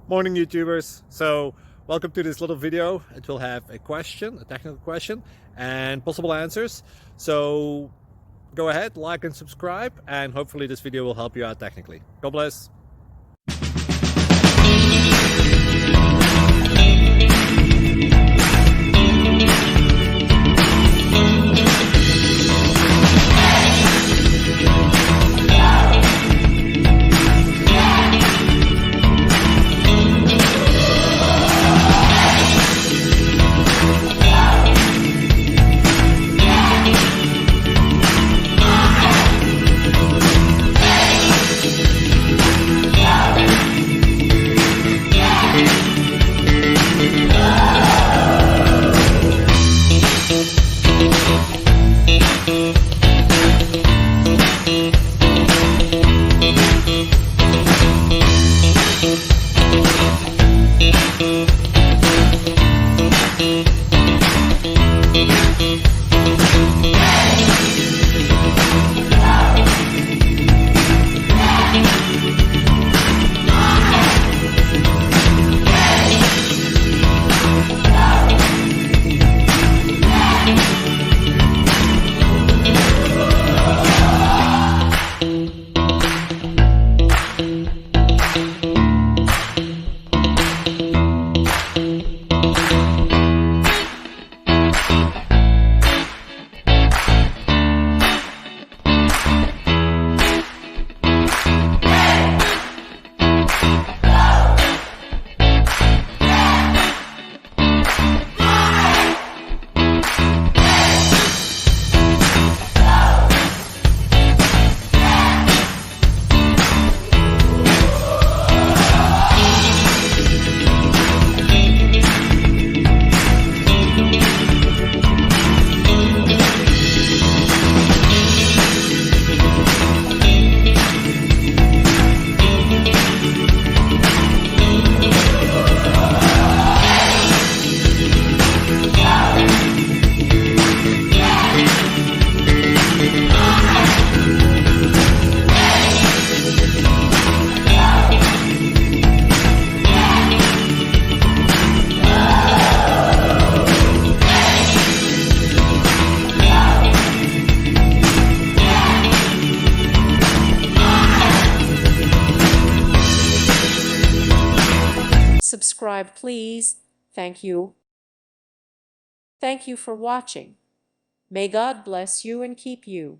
Morning, YouTubers. So welcome to this little video. It will have a question, a technical question, and possible answers. So go ahead, like and subscribe, and hopefully this video will help you out technically. God bless. Subscribe, please. Thank you. Thank you for watching. May God bless you and keep you.